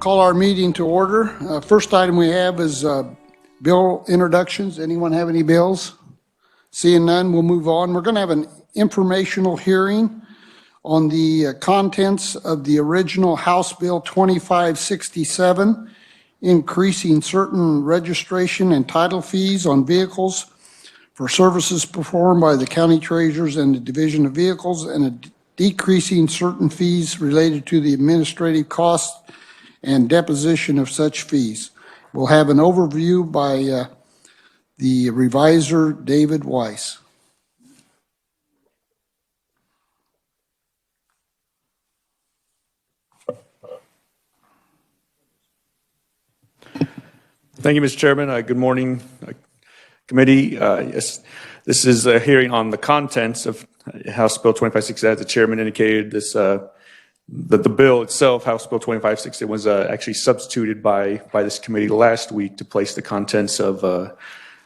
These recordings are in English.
Call our meeting to order. First item we have is bill introductions. Anyone have any bills? Seeing none, we'll move on. We're going to have an informational hearing on the contents of the original House Bill 2567, increasing certain registration and title fees on vehicles for services performed by the county treasurers and the Division of Vehicles, and decreasing certain fees related to the administrative costs and deposition of such fees. We'll have an overview by the reviser, David Weiss. Thank you, Mr. Chairman. Good morning, committee. Yes, this is a hearing on the contents of House Bill 2560. As the chairman indicated, this the bill itself, House Bill 2560, was actually substituted by this committee last week to place the contents of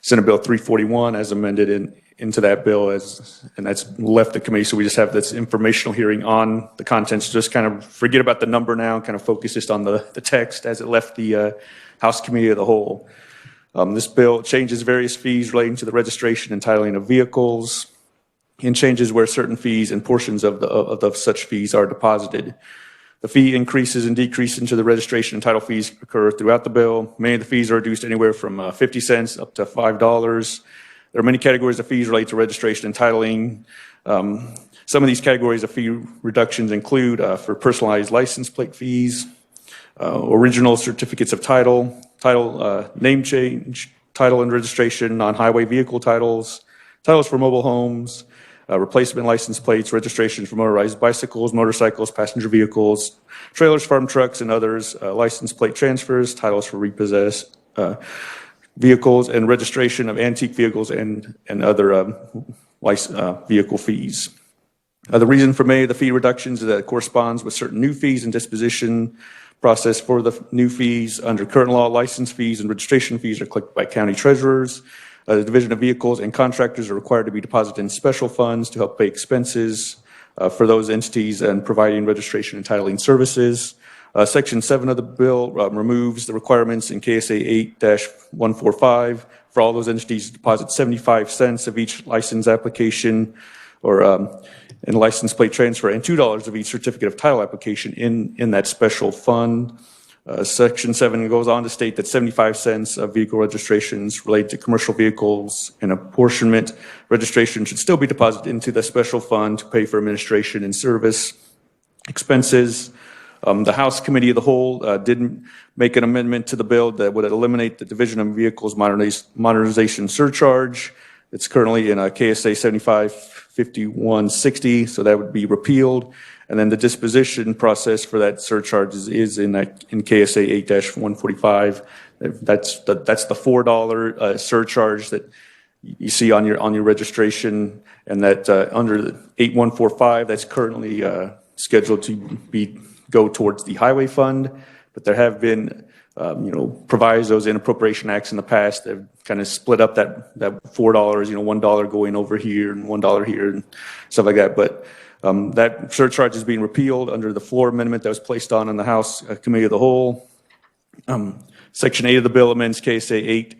Senate Bill 341 as amended into that bill, and that's left the committee. So we just have this informational hearing on the contents. Just kind of forget about the number now, kind of focus just on the text as it left the House Committee of the Whole. This bill changes various fees relating to the registration and titling of vehicles, and changes where certain fees and portions of such fees are deposited. The fee increases and decreases into the registration and title fees occur throughout the bill. Many of the fees are reduced anywhere from 50 cents up to $5. There are many categories of fees related to registration and titling. Some of these categories of fee reductions include for personalized license plate fees, original certificates of title, name change, title and registration on highway vehicle titles, titles for mobile homes, replacement license plates, registrations for motorized bicycles, motorcycles, passenger vehicles, trailers, farm trucks, and others, license plate transfers, titles for repossessed vehicles, and registration of antique vehicles and other vehicle fees. The reason for many of the fee reductions is that it corresponds with certain new fees and disposition process for the new fees. Under current law, license fees and registration fees are collected by county treasurers. The Division of Vehicles and contractors are required to be deposited in special funds to help pay expenses for those entities and providing registration and titling services. Section 7 of the bill removes the requirements in KSA 8-145 for all those entities to deposit 75 cents of each license application or and license plate transfer, and $2 of each certificate of title application in that special fund. Section 7 goes on to state that 75 cents of vehicle registrations related to commercial vehicles and apportionment registration should still be deposited into the special fund to pay for administration and service expenses. The House Committee of the Whole did make an amendment to the bill that would eliminate the Division of Vehicles modernization surcharge. It's currently in KSA 755160, so that would be repealed. And then the disposition process for that surcharge is in KSA 8-145. That's the $4 surcharge that you see on your registration, and that under 8145 that's currently scheduled to go towards the highway fund. But there have been provisos in appropriation acts in the past that have kind of split up that $4, $1 going over here and $1 here and stuff like that. But that surcharge is being repealed under the floor amendment that was placed on in the House Committee of the Whole. Section 8 of the bill amends KSA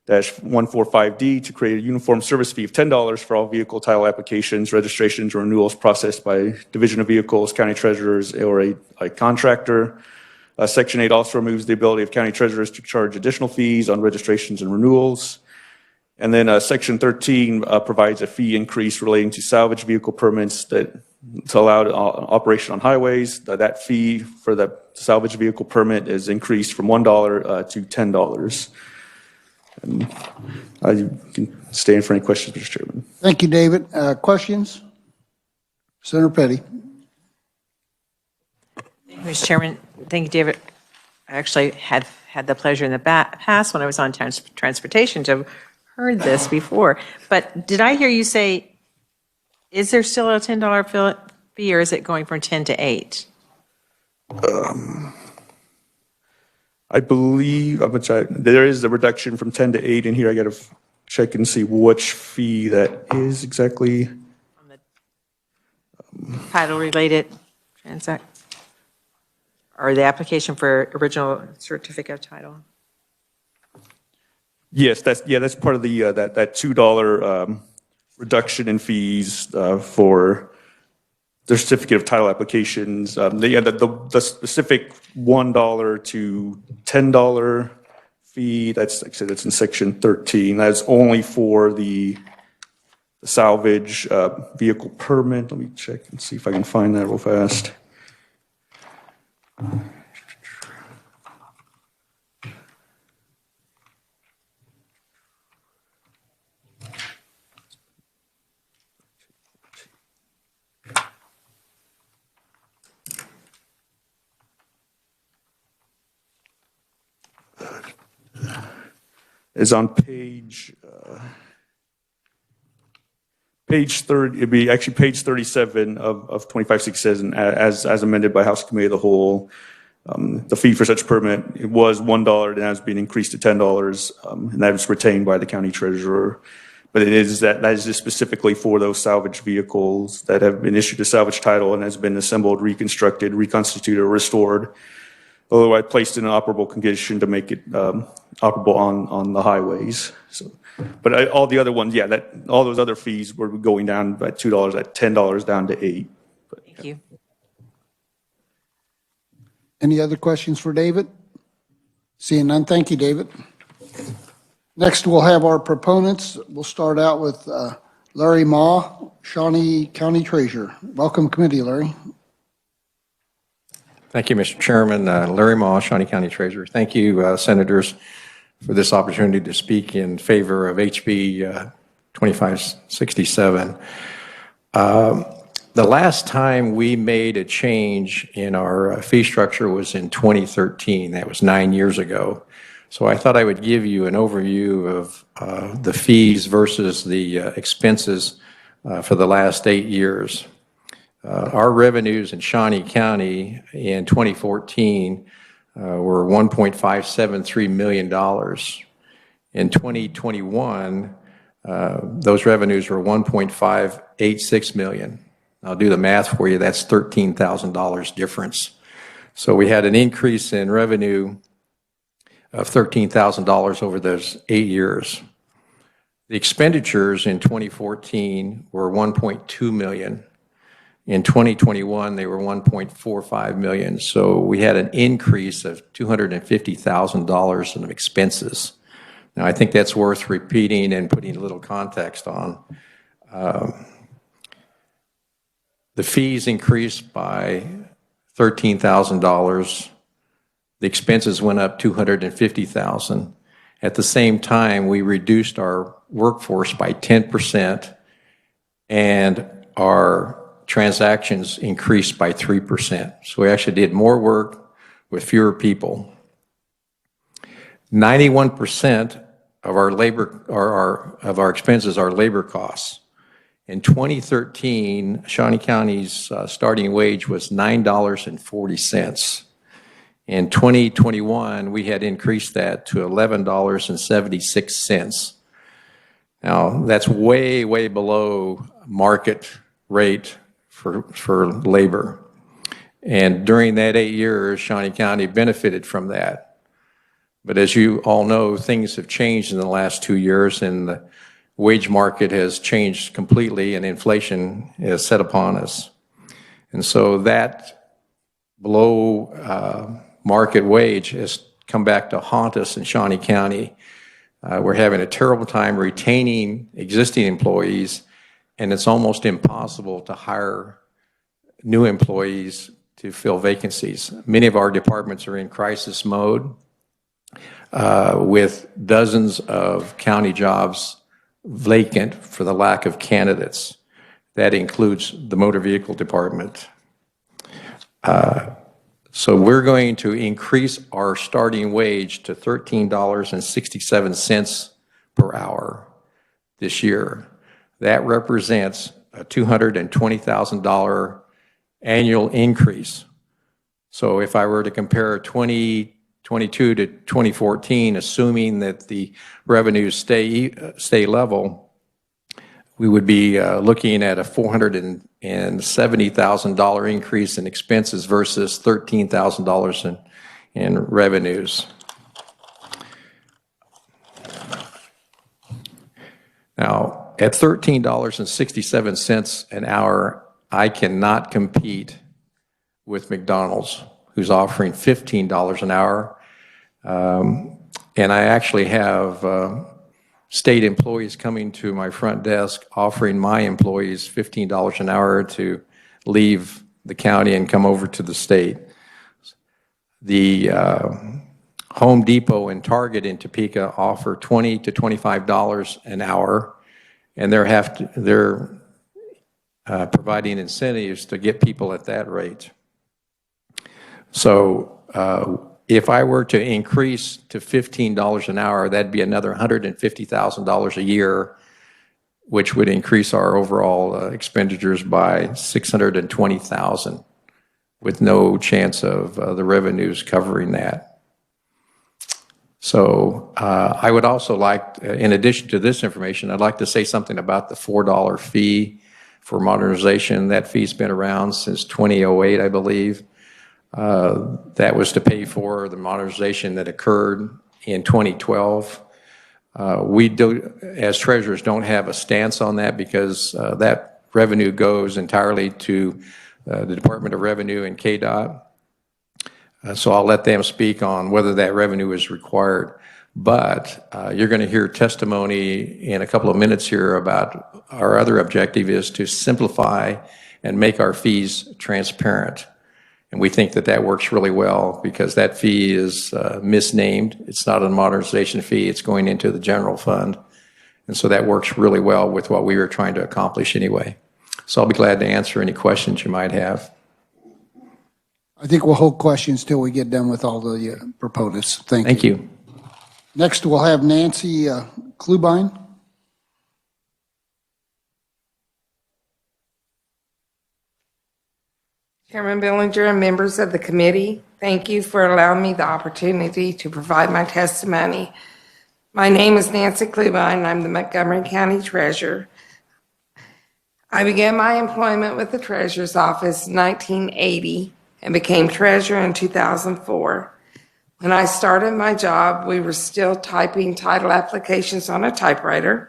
8-145D to create a uniform service fee of $10 for all vehicle title applications, registrations, or renewals processed by Division of Vehicles, county treasurers, or a contractor. Section 8 also removes the ability of county treasurers to charge additional fees on registrations and renewals. And then Section 13 provides a fee increase relating to salvage vehicle permits that to allow operation on highways. That fee for the salvage vehicle permit is increased from $1 to $10. And I can stay in for any questions, Mr. Chairman. Thank you, David. Questions? Senator Petty. Mr. Chairman, thank you, David. I actually had the pleasure in the past when I was on transportation to have heard this before. But did I hear you say, is there still a $10 fee, or is it going from 10 to 8? I believe there is a reduction from 10 to 8 in here. I got to check and see which fee that is exactly. On the title-related transact. or the application for original certificate of title? Yes, that's part of the, that $2 reduction in fees for the certificate of title applications. The specific $1 to $10 fee, that's, like I said, it's in section 13. That's only for the salvage vehicle permit. Let me check and see if I can find that real fast. Is on page 30, it'd be actually page 37 of 25.6 says, and as amended by House Committee of the Whole, the fee for such permit, it was $1 and that has been increased to $10, and that is retained by the county treasurer. But it is that is just specifically for those salvage vehicles that have been issued a salvage title and has been assembled, reconstructed, reconstituted, or restored, otherwise placed in an operable condition to make it operable on the highways. So, but all the other ones, yeah, all those other fees were going down by $2, at $10 down to $8. Thank you. Any other questions for David? Seeing none, thank you, David. Next, we'll have our proponents. We'll start out with Larry Ma, Shawnee County Treasurer. Welcome, committee, Larry. Thank you, Mr. Chairman. Larry Ma, Shawnee County Treasurer. Thank you, Senators, for this opportunity to speak in favor of HB 2567. The last time we made a change in our fee structure was in 2013. That was 9 years ago. So I thought I would give you an overview of the fees versus the expenses for the last 8 years. Our revenues in Shawnee County in 2014 were $1.573 million. In 2021, those revenues were $1.586 million. I'll do the math for you. That's $13,000 difference. So we had an increase in revenue of $13,000 over those 8 years. The expenditures in 2014 were $1.2 million. In 2021, they were $1.45 million. So we had an increase of $250,000 in expenses. Now, I think that's worth repeating and putting a little context on. The fees increased by $13,000. The expenses went up $250,000. At the same time, we reduced our workforce by 10%, and our transactions increased by 3%. So we actually did more work with fewer people. 91% of our labor, of our expenses are labor costs. In 2013, Shawnee County's starting wage was $9.40. In 2021, we had increased that to $11.76. Now, that's way, way below market rate for labor. And during that 8 years, Shawnee County benefited from that. But as you all know, things have changed in the last 2 years, and the wage market has changed completely, and inflation is set upon us. And so that below market wage has come back to haunt us in Shawnee County. We're having a terrible time retaining existing employees, and it's almost impossible to hire new employees to fill vacancies. Many of our departments are in crisis mode with dozens of county jobs vacant for the lack of candidates. That includes the motor vehicle department. So we're going to increase our starting wage to $13.67 per hour this year. That represents a $220,000 annual increase. So if I were to compare 2022 to 2014, assuming that the revenues stay level, we would be looking at a $470,000 increase in expenses versus $13,000 in revenues. Now, at $13.67 an hour, I cannot compete with McDonald's, who's offering $15 an hour. And I actually have state employees coming to my front desk offering my employees $15 an hour to leave the county and come over to the state. The Home Depot and Target in Topeka offer $20 to $25 an hour, and they're providing incentives to get people at that rate. So if I were to increase to $15 an hour, that'd be another $150,000 a year, which would increase our overall expenditures by $620,000, with no chance of the revenues covering that. So I would also like, in addition to this information, I'd like to say something about the $4 fee for modernization. That fee's been around since 2008, I believe. That was to pay for the modernization that occurred in 2012. We do, as treasurers, don't have a stance on that because that revenue goes entirely to the Department of Revenue and KDOT. So I'll let them speak on whether that revenue is required. But you're going to hear testimony in a couple of minutes here about our other objective is to simplify and make our fees transparent. And we think that that works really well because that fee is misnamed. It's not a modernization fee. It's going into the general fund. And so that works really well with what we were trying to accomplish anyway. So I'll be glad to answer any questions you might have. I think we'll hold questions till we get done with all the proponents. Thank you. Thank you. Next, we'll have Nancy Klubine. Chairman Billinger and members of the committee, thank you for allowing me the opportunity to provide my testimony. My name is Nancy Klubine. I'm the Montgomery County Treasurer. I began my employment with the Treasurer's Office in 1980 and became Treasurer in 2004. When I started my job, we were still typing title applications on a typewriter.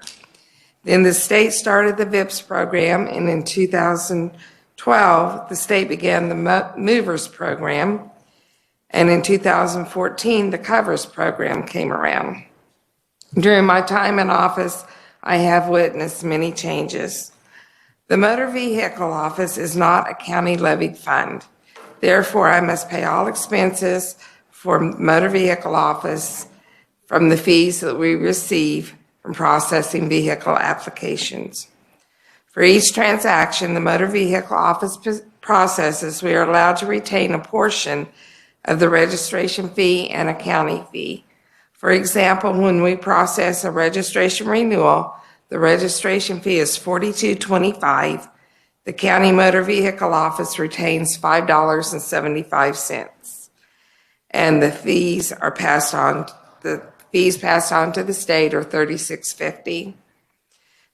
Then the state started the VIPS program, and in 2012, the state began the Movers program, and in 2014, the Covers program came around. During my time in office, I have witnessed many changes. The Motor Vehicle Office is not a county levied fund. Therefore, I must pay all expenses for Motor Vehicle Office from the fees that we receive from processing vehicle applications. For each transaction the Motor Vehicle Office processes, we are allowed to retain a portion of the registration fee and a county fee. For example, when we process a registration renewal, the registration fee is $42.25. The County Motor Vehicle Office retains $5.75, and the fees passed on to the state are $36.50.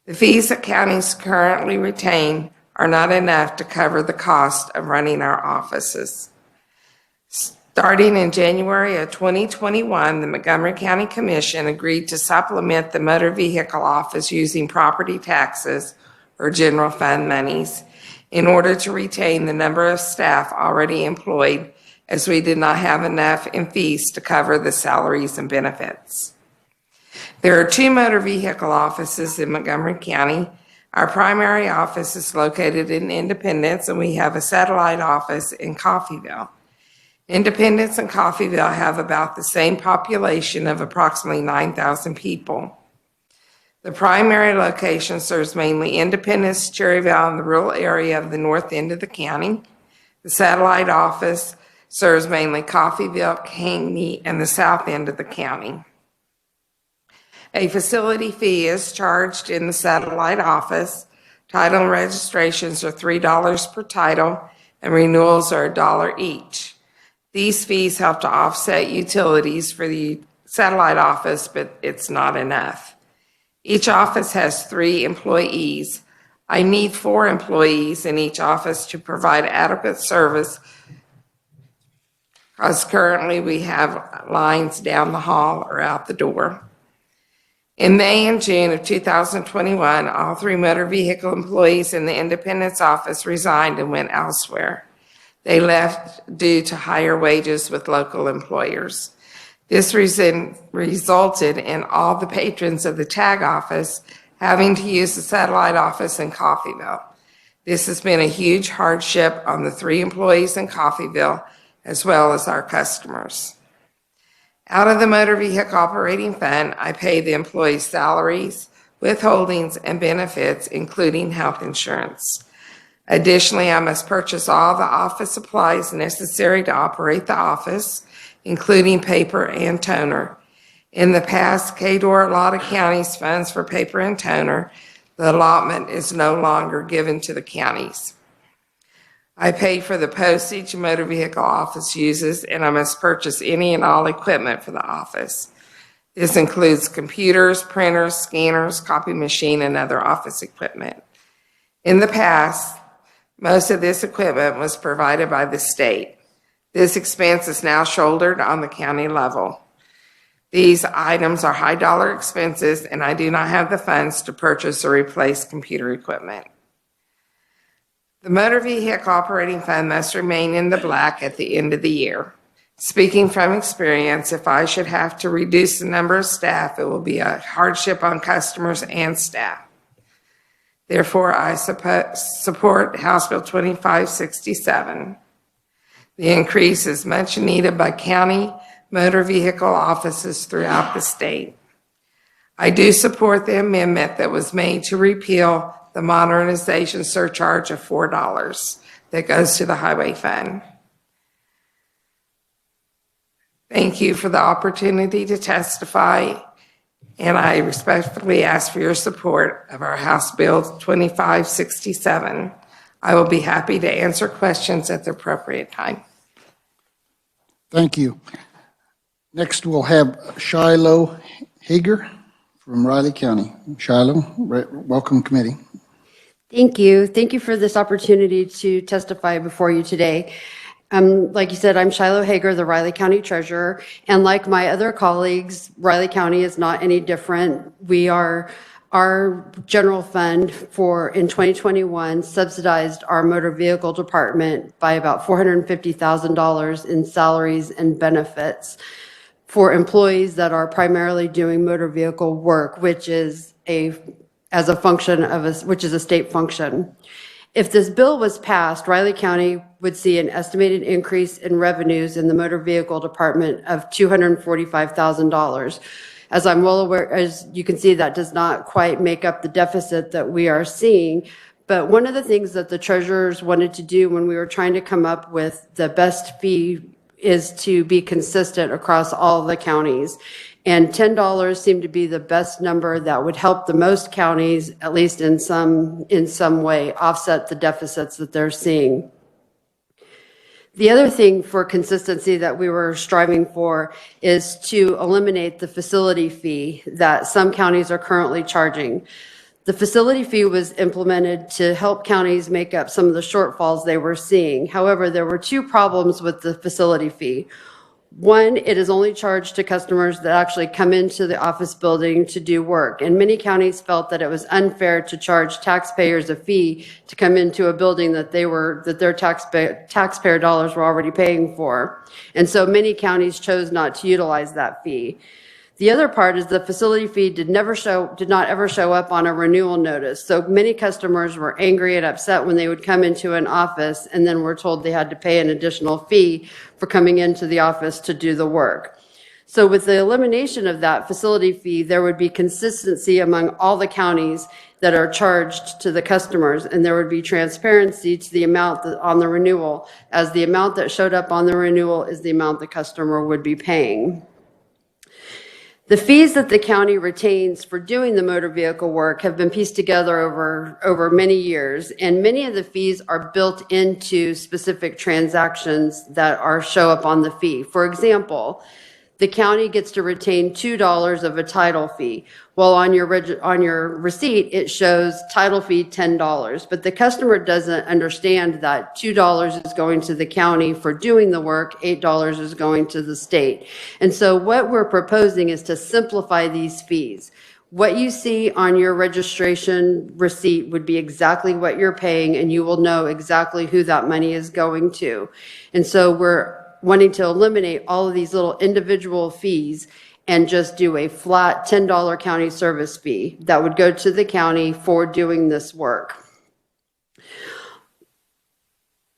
The fees that counties currently retain are not enough to cover the cost of running our offices. Starting in January of 2021, the Montgomery County Commission agreed to supplement the Motor Vehicle Office using property taxes or general fund monies in order to retain the number of staff already employed, as we did not have enough in fees to cover the salaries and benefits. There are two motor vehicle offices in Montgomery County. Our primary office is located in Independence, and we have a satellite office in Coffeyville. Independence and Coffeyville have about the same population of approximately 9,000 people. The primary location serves mainly Independence, Cherryville, and the rural area of the north end of the county. The satellite office serves mainly Coffeyville, Caney, and the south end of the county. A facility fee is charged in the satellite office. Title and registrations are $3 per title, and renewals are $1 each. These fees help to offset utilities for the satellite office, but it's not enough. Each office has 3 employees. I need 4 employees in each office to provide adequate service because currently we have lines down the hall or out the door. In May and June of 2021, all 3 motor vehicle employees in the Independence office resigned and went elsewhere. They left due to higher wages with local employers. This resulted in all the patrons of the tag office having to use the satellite office in Coffeyville. This has been a huge hardship on the 3 employees in Coffeyville, as well as our customers. Out of the motor vehicle operating fund, I pay the employees' salaries, withholdings, and benefits, including health insurance. Additionally, I must purchase all the office supplies necessary to operate the office, including paper and toner. In the past, KDOR allotted counties funds for paper and toner. The allotment is no longer given to the counties. I pay for the postage motor vehicle office uses, and I must purchase any and all equipment for the office. This includes computers, printers, scanners, copy machine, and other office equipment. In the past, most of this equipment was provided by the state. This expense is now shouldered on the county level. These items are high dollar expenses, and I do not have the funds to purchase or replace computer equipment. The motor vehicle operating fund must remain in the black at the end of the year. Speaking from experience, if I should have to reduce the number of staff, it will be a hardship on customers and staff. Therefore, I support House Bill 2567. The increase is much needed by county motor vehicle offices throughout the state. I do support the amendment that was made to repeal the modernization surcharge of $4 that goes to the highway fund. Thank you for the opportunity to testify, and I respectfully ask for your support of our House Bill 2567. I will be happy to answer questions at the appropriate time. Thank you. Next, we'll have Shiloh Hager from Riley County. Shiloh, welcome committee. Thank you. Thank you for this opportunity to testify before you today. Like you said, I'm Shiloh Hager, the Riley County Treasurer, and like my other colleagues, Riley County is not any different. Our general fund in 2021 subsidized our motor vehicle department by about $450,000 in salaries and benefits for employees that are primarily doing motor vehicle work, which is a state function. If this bill was passed, Riley County would see an estimated increase in revenues in the motor vehicle department of $245,000. As I'm well aware, as you can see, that does not quite make up the deficit that we are seeing. But one of the things that the treasurers wanted to do when we were trying to come up with the best fee is to be consistent across all the counties. And $10 seemed to be the best number that would help the most counties, at least in some way, offset the deficits that they're seeing. The other thing for consistency that we were striving for is to eliminate the facility fee that some counties are currently charging. The facility fee was implemented to help counties make up some of the shortfalls they were seeing. However, there were 2 problems with the facility fee. One, it is only charged to customers that actually come into the office building to do work. And many counties felt that it was unfair to charge taxpayers a fee to come into a building that their taxpayer dollars were already paying for. And so many counties chose not to utilize that fee. The other part is the facility fee did not ever show up on a renewal notice. So many customers were angry and upset when they would come into an office and then were told they had to pay an additional fee for coming into the office to do the work. So with the elimination of that facility fee, there would be consistency among all the counties that are charged to the customers, and there would be transparency to the amount on the renewal, as the amount that showed up on the renewal is the amount the customer would be paying. The fees that the county retains for doing the motor vehicle work have been pieced together over many years, and many of the fees are built into specific transactions that show up on the fee. For example, the county gets to retain $2 of a title fee. Well, on your receipt, it shows title fee $10, but the customer doesn't understand that $2 is going to the county for doing the work, $8 is going to the state. And so what we're proposing is to simplify these fees. What you see on your registration receipt would be exactly what you're paying, and you will know exactly who that money is going to. And so we're wanting to eliminate all of these little individual fees and just do a flat $10 county service fee that would go to the county for doing this work.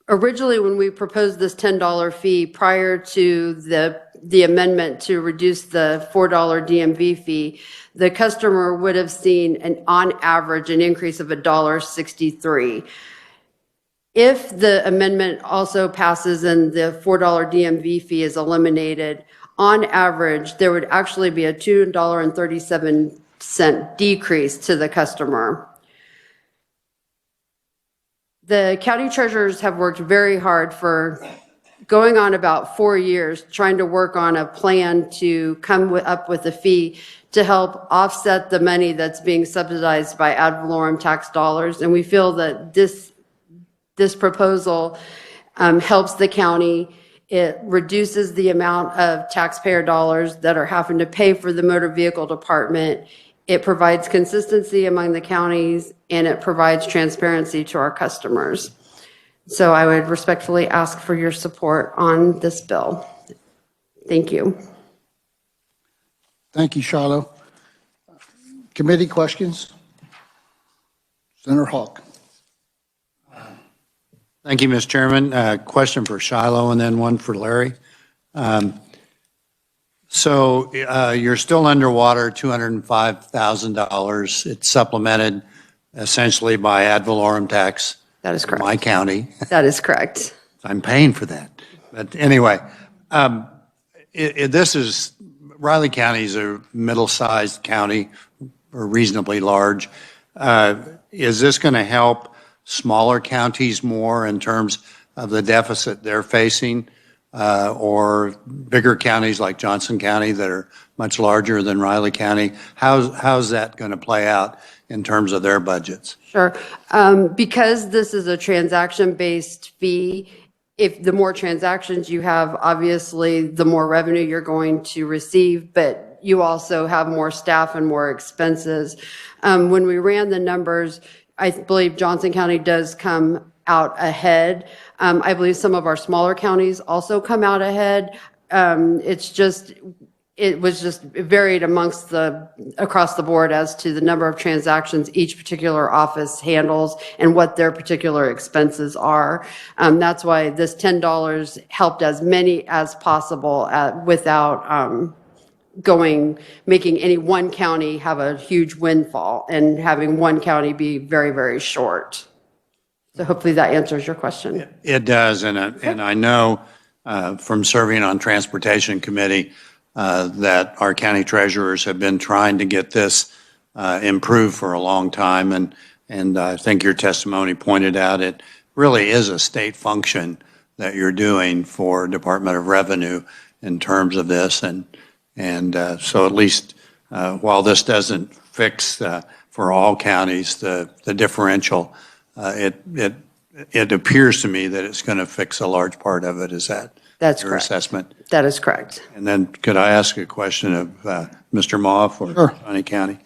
Originally, when we proposed this $10 fee prior to the amendment to reduce the $4 DMV fee, the customer would have seen on average an increase of $1.63. If the amendment also passes and the $4 DMV fee is eliminated, on average, there would actually be a $2.37 decrease to the customer. The county treasurers have worked very hard for going on about 4 years, trying to work on a plan to come up with a fee to help offset the money that's being subsidized by ad valorem tax dollars. And we feel that this proposal helps the county. It reduces the amount of taxpayer dollars that are having to pay for the motor vehicle department. It provides consistency among the counties, and it provides transparency to our customers. So I would respectfully ask for your support on this bill. Thank you. Thank you, Shiloh. Committee questions? Senator Hawk. Thank you, Mr. Chairman. Question for Shiloh and then one for Larry. So you're still underwater, $205,000. It's supplemented essentially by ad valorem tax. That is correct. My county. That is correct. I'm paying for that. But anyway, Riley County is a middle-sized county, or reasonably large. Is this going to help smaller counties more in terms of the deficit they're facing, or bigger counties like Johnson County that are much larger than Riley County? How's that going to play out in terms of their budgets? Sure. Because this is a transaction-based fee, if the more transactions you have, obviously, the more revenue you're going to receive, but you also have more staff and more expenses. When we ran the numbers, I believe Johnson County does come out ahead. I believe some of our smaller counties also come out ahead. It was just varied across the board as to the number of transactions each particular office handles and what their particular expenses are. That's why this $10 helped as many as possible without making any one county have a huge windfall and having one county be very, very short. So hopefully that answers your question. It does, and I know from serving on Transportation Committee that our county treasurers have been trying to get this improved for a long time, and I think your testimony pointed out it really is a state function that you're doing for Department of Revenue in terms of this, and so at least while this doesn't fix for all counties the differential, it appears to me that it's going to fix a large part of it. Is that your correct. assessment? That is correct. And then could I ask a question of Mr. Maw for Shawnee County?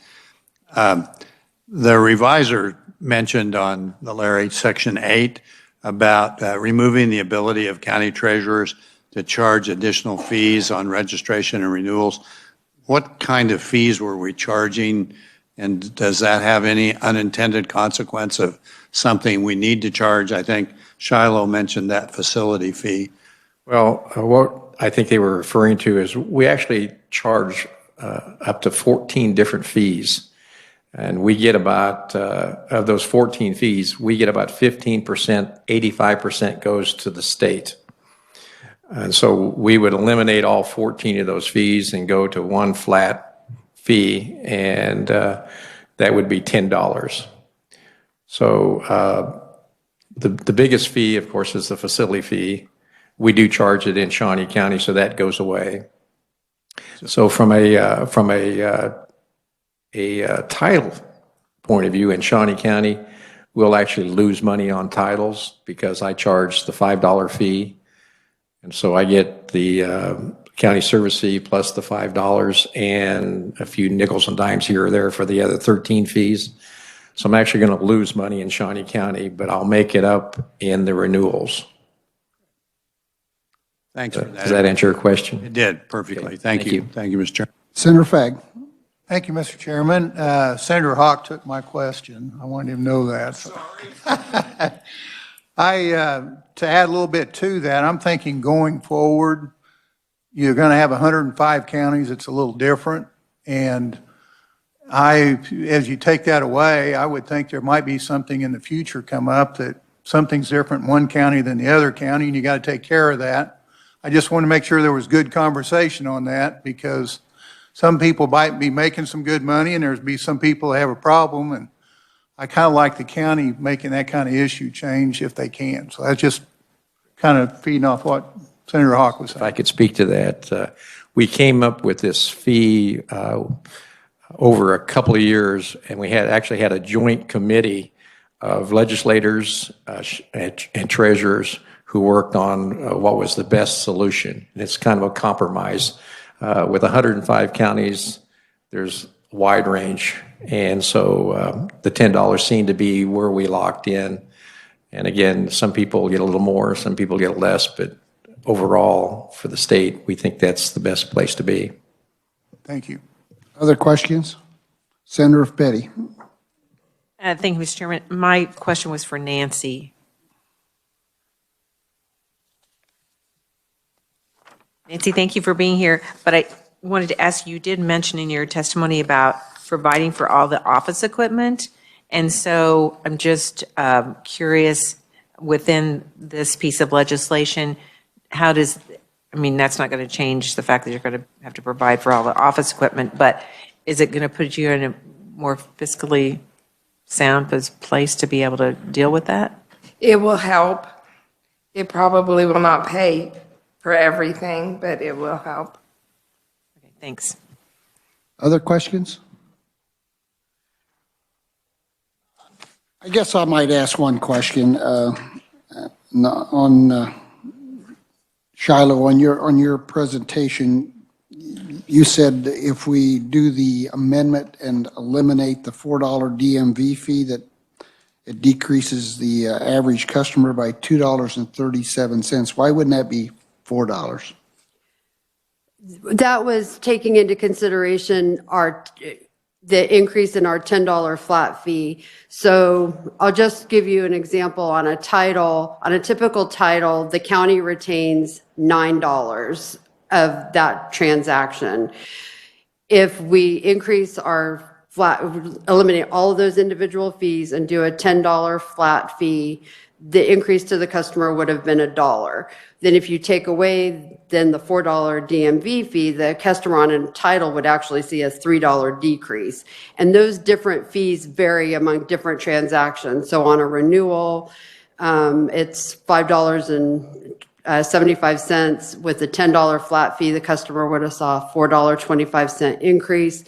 The revisor mentioned on the Larry Section 8 about removing the ability of county treasurers to charge additional fees on registration and renewals. What kind of fees were we charging, and does that have any unintended consequence of something we need to charge? I think Shiloh mentioned that facility fee. Well, what I think they were referring to is we actually charge up to 14 different fees. And we get about, of those 14 fees, we get about 15%, 85% goes to the state. And so we would eliminate all 14 of those fees and go to one flat fee, and that would be $10. So the biggest fee, of course, is the facility fee. We do charge it in Shawnee County, so that goes away. So from a title point of view in Shawnee County, we'll actually lose money on titles because I charge the $5 fee. And so I get the county service fee plus the $5 and a few nickels and dimes here or there for the other 13 fees. So I'm actually going to lose money in Shawnee County, but I'll make it up in the renewals. Thanks for that. Does that answer your question? It did, perfectly. Okay, Thank thank you. you. Thank you, Mr. Chairman. Senator Fagg. Thank you, Mr. Chairman. Senator Hawk took my question. I wanted him to know that. Sorry. To add a little bit to that, I'm thinking going forward, you're going to have 105 counties. It's a little different. And as you take that away, I would think there might be something in the future come up that something's different in one county than the other county, and you got to take care of that. I just want to make sure there was good conversation on that, because some people might be making some good money and there's be some people that have a problem, and I kind of like the county making that kind of issue change if they can. So that's just kind of feeding off what Senator Hawk was If I saying. could speak to that, we came up with this fee over a couple of years, and we actually had a joint committee of legislators and treasurers who worked on what was the best solution. And it's kind of a compromise. With 105 counties, there's a wide range. And so the $10 seemed to be where we locked in. And again, some people get a little more, some people get less, but overall, for the state, we think that's the best place to be. Thank you. Other questions? Senator Petty. Thank you, Mr. Chairman. My question was for Nancy. Nancy, thank you for being here, but I wanted to ask, you did mention in your testimony about providing for all the office equipment, and so I'm just curious, within this piece of legislation, how does, I mean, that's not going to change the fact that you're going to have to provide for all the office equipment, but is it going to put you in a more fiscally sound place to be able to deal with that? It will help. It probably will not pay for everything, but it will help. Okay, thanks. Other questions? I guess I might ask one question on Shiloh. On your presentation, you said if we do the amendment and eliminate the $4 DMV fee, that it decreases the average customer by $2.37. Why wouldn't that be $4? That was taking into consideration the increase in our $10 flat fee. So I'll just give you an example. On a typical title, the county retains $9 of that transaction. If we increase our eliminate all of those individual fees and do a $10 flat fee, the increase to the customer would have been $1. Then if you take away then the $4 DMV fee, the customer on a title would actually see a $3 decrease. And those different fees vary among different transactions. So on a renewal, it's $5.75 with a $10 flat fee. The customer would have saw a $4.25 increase.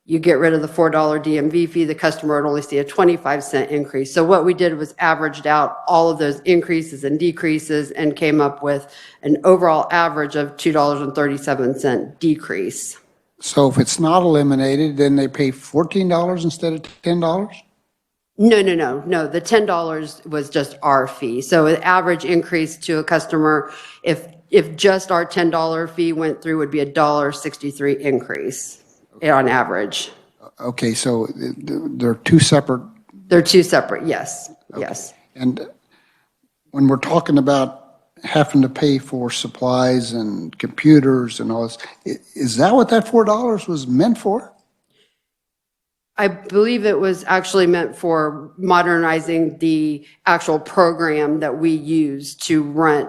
You get rid of the $4 DMV fee, the customer would only see a 25-cent increase. So what we did was averaged out all of those increases and decreases and came up with an overall average of $2.37 decrease. So if it's not eliminated, then they pay $14 instead of $10? No. The $10 was just our fee. So an average increase to a customer, if just our $10 fee went through, would be a $1.63 increase on average. Okay, so they're two separate. They're two separate, yes, yes. And when we're talking about having to pay for supplies and computers and all this, is that what that $4 was meant for? I believe it was actually meant for modernizing the actual program that we use to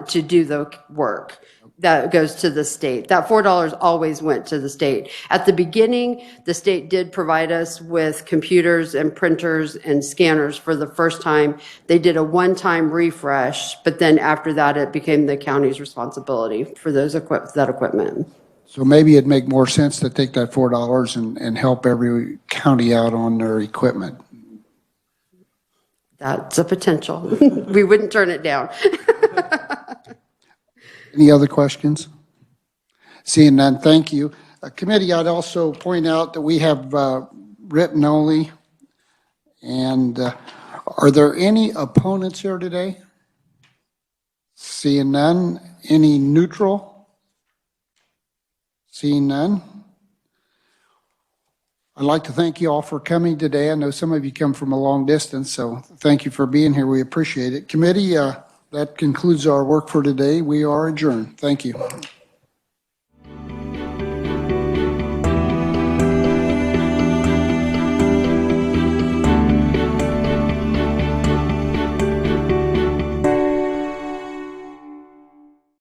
do the work that goes to the state. That $4 always went to the state. At the beginning, the state did provide us with computers and printers and scanners for the first time. They did a one-time refresh, but then after that, it became the county's responsibility for that equipment. So maybe it'd make more sense to take that $4 and help every county out on their equipment. That's a potential. We wouldn't turn it down. Any other questions? Seeing none, thank you. Committee, I'd also point out that we have written only. And are there any opponents here today? Seeing none. Any neutral? Seeing none. I'd like to thank you all for coming today. I know some of you come from a long distance, so thank you for being here. We appreciate it. Committee, that concludes our work for today. We are adjourned. Thank you.